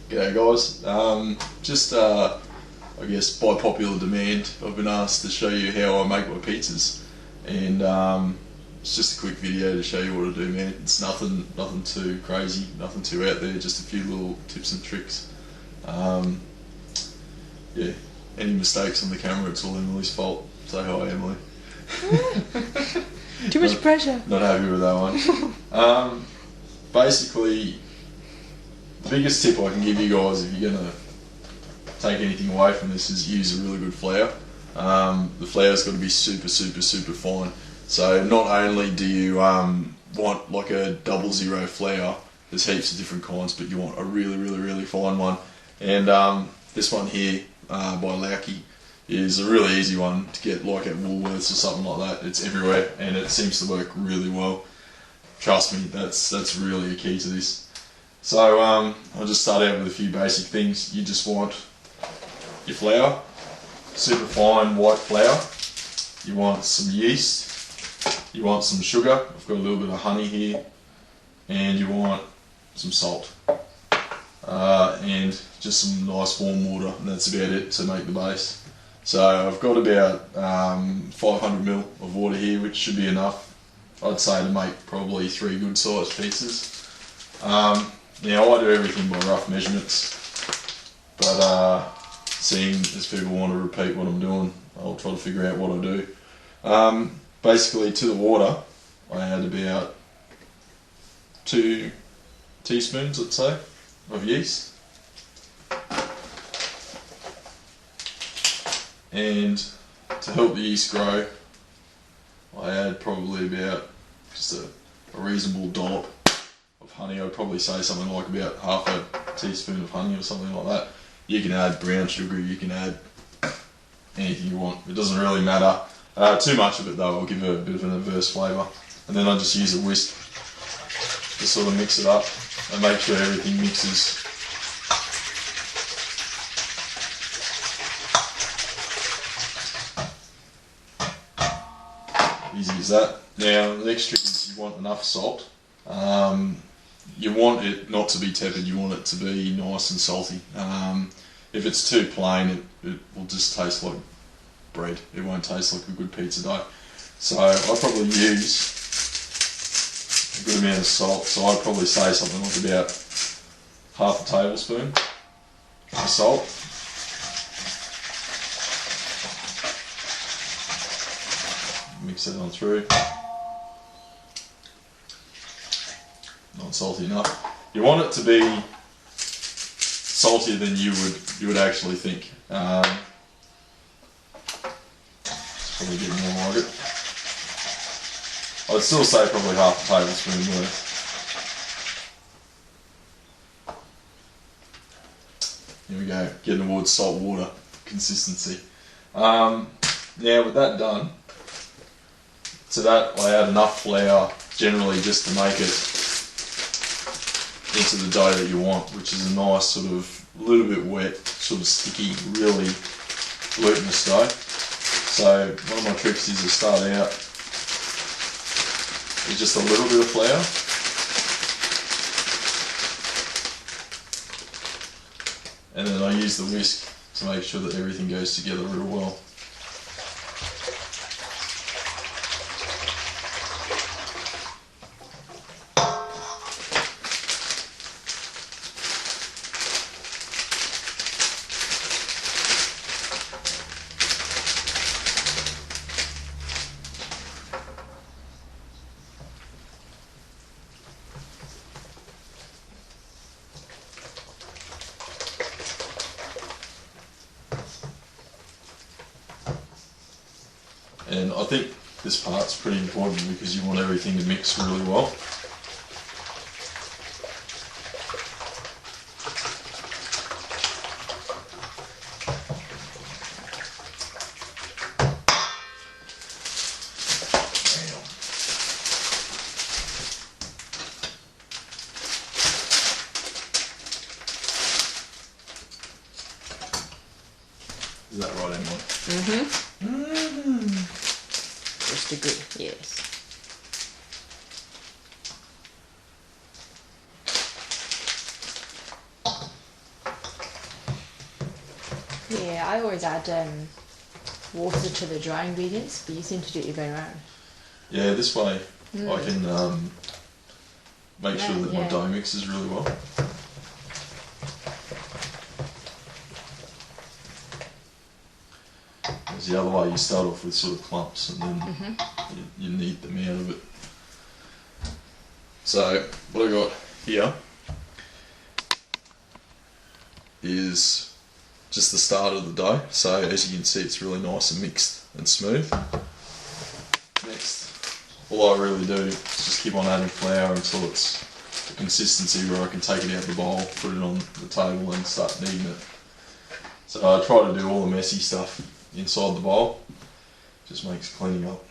G'day guys. I guess by popular demand, I've been asked to show you how I make my pizzas, and it's just a quick video to show you what I do, man. It's nothing too crazy, nothing too out there. Just a few little tips and tricks. Yeah. Any mistakes on the camera, it's all Emily's fault. Say hi, Emily. Too much pressure. Not happy with that one. Basically, the biggest tip I can give you guys if you're gonna take anything away from this is use a really good flour. The flour's got to be super fine. So not only do you want like a 00 flour, there's heaps of different kinds, but you want a really fine one. And this one here by Lauki is a really easy one to get, like at Woolworths or something like that. It's everywhere and it seems to work really well. Trust me, that's really a key to this. So I'll just start out with a few basic things. You just want your flour, super fine white flour. You want some yeast. You want some sugar. I've got a little bit of honey here. And you want some salt. And just some nice warm water, and that's about it to make the base. So I've got about 500ml of water here, which should be enough, I'd say, to make probably 3 good sized pizzas. Now I do everything by rough measurements, but seeing as people want to repeat what I'm doing, I'll try to figure out what I do. Basically, to the water I add about 2 teaspoons, let's say, of yeast, and to help the yeast grow I add probably about just a reasonable dollop of honey. I'd probably say something like about half a teaspoon of honey or something like that. You can add brown sugar, you can add anything you want, it doesn't really matter. Too much of it though will give it a bit of an adverse flavour. And then I just use a whisk to sort of mix it up and make sure everything mixes. Easy as that. Now the next trick is you want enough salt. You want it not to be tepid, you want it to be nice and salty. If it's too plain, it will just taste like bread. It won't taste like a good pizza dough. So I probably use a good amount of salt, so I'd probably say something like about half a tablespoon of salt. Mix it on through. Not salty enough. You want it to be saltier than you would actually think. It's probably getting more like it. I'd still say probably half a tablespoon worth. Here we go, getting towards salt water consistency. Now with that done, to that I add enough flour generally just to make it into the dough that you want, which is a nice sort of little bit wet, sort of sticky, really glutinous dough. So one of my tricks is to start out with just a little bit of flour, and then I use the whisk to make sure that everything goes together real well. And I think this part's pretty important because you want everything to mix really well. Is that right, Emily? Just a good, yes. Yeah, I always add water to the dry ingredients, but you seem to do it your way around. Yeah, this way I can make sure that my Yeah. dough mixes really well. Whereas the other way, you start off with sort of clumps and then you knead them out of it. So what I got here is just the start of the dough. So as you can see, it's really nice and mixed and smooth. Next, all I really do is just keep on adding flour until it's the consistency where I can take it out the bowl, put it on the table and start kneading it. So I try to do all the messy stuff inside the bowl. Just makes cleaning up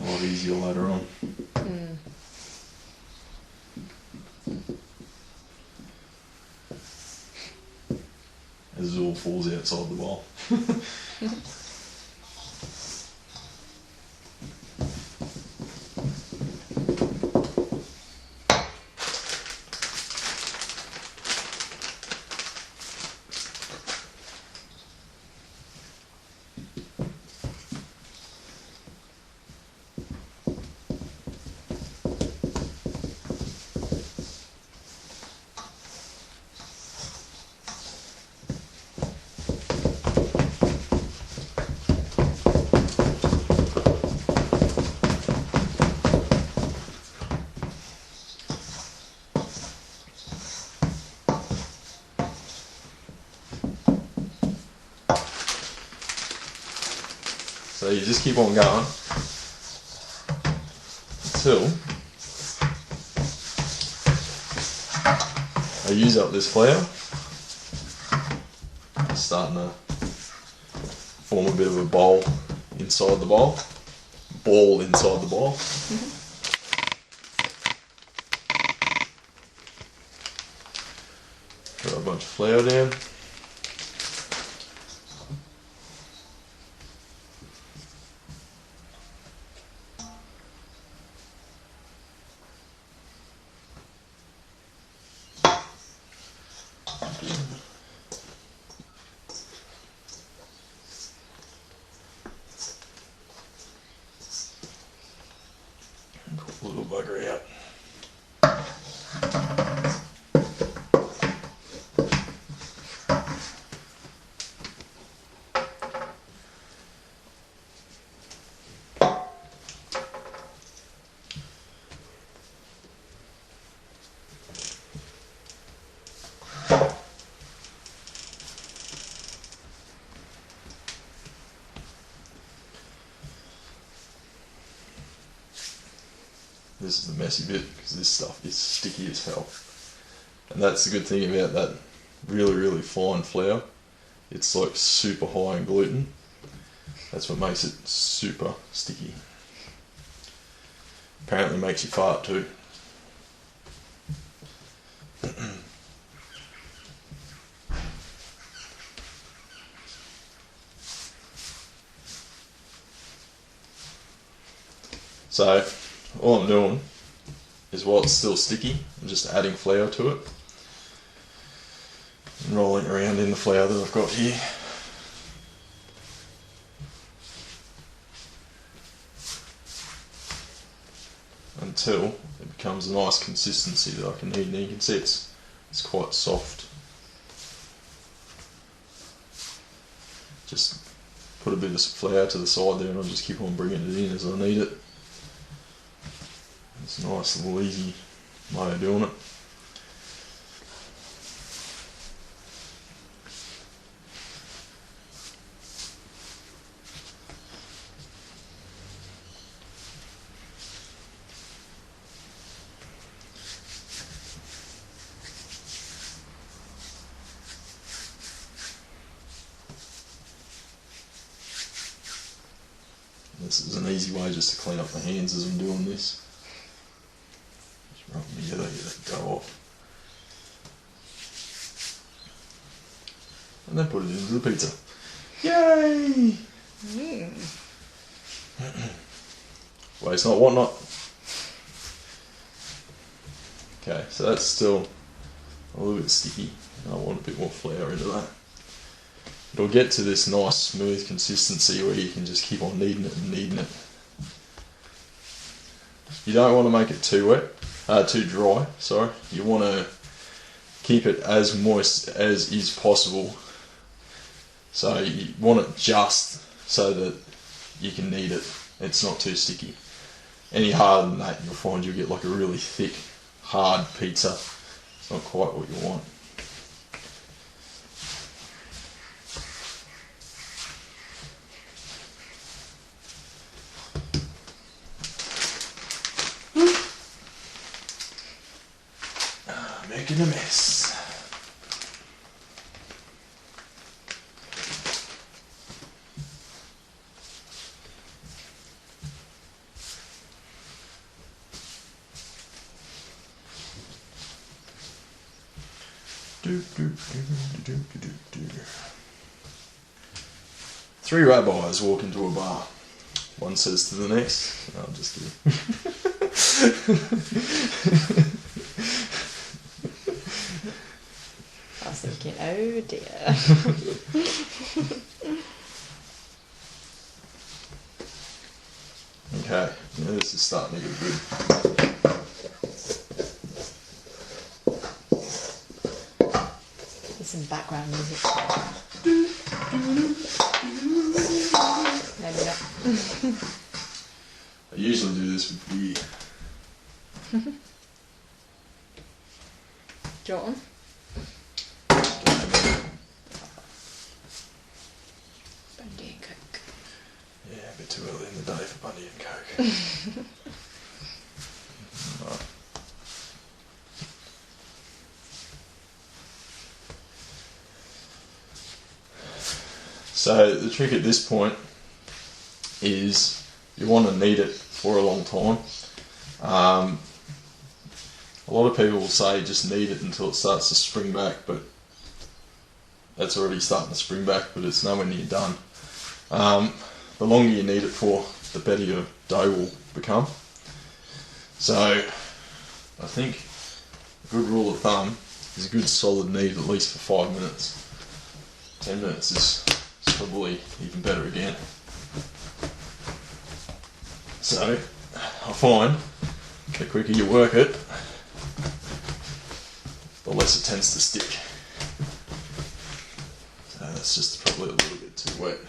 a lot easier later on. As it all falls outside the bowl. So you just keep on going until I use up this flour. It's starting to form a bit of a bowl inside the bowl. Ball inside the bowl. Throw a bunch of flour down. Pull the little bugger out. This is the messy bit because this stuff is sticky as hell. And that's the good thing about that really fine flour. It's like super high in gluten. That's what makes it super sticky. Apparently makes you fart too. So all I'm doing is while it's still sticky, I'm just adding flour to it and rolling around in the flour that I've got here. Until it becomes a nice consistency that I can knead, and you can see it's quite soft. Just put a bit of flour to the side there and I'll just keep on bringing it in as I need it. It's a nice little easy way of doing it. This is an easy way just to clean up my hands as I'm doing this. Just rub them together, get that dough off. And then put it into the pizza. Yay! Waste not, want not. Okay, so that's still a little bit sticky. I want a bit more flour into that. it'll get to this nice smooth consistency where you can just keep on kneading it and kneading it. You don't want to make it too wet, too dry, sorry. You want to keep it as moist as is possible. So you want it just so that you can knead it. It's not too sticky. Any harder than that, you'll find you'll get like a really thick, hard pizza. It's not quite what you want. Making a mess. Three rabbis walk into a bar. One says to the next, no, I'm just kidding. I was thinking, oh dear. Okay, yeah, this is starting to get good. There's some background music. Maybe not. I usually do this with beer. Do you want one? Bundy and Coke. Yeah, a bit too early in the day for Bundy and Coke. Right. So the trick at this point is you want to knead it for a long time. A lot of people will say just knead it until it starts to spring back, but that's already starting to spring back, but it's nowhere near done. The longer you knead it for, the better your dough will become. So I think a good rule of thumb is a good solid knead at least for 5 minutes. 10 minutes is probably even better again. So I find the quicker you work it, the less it tends to stick. So that's just probably a little bit too wet.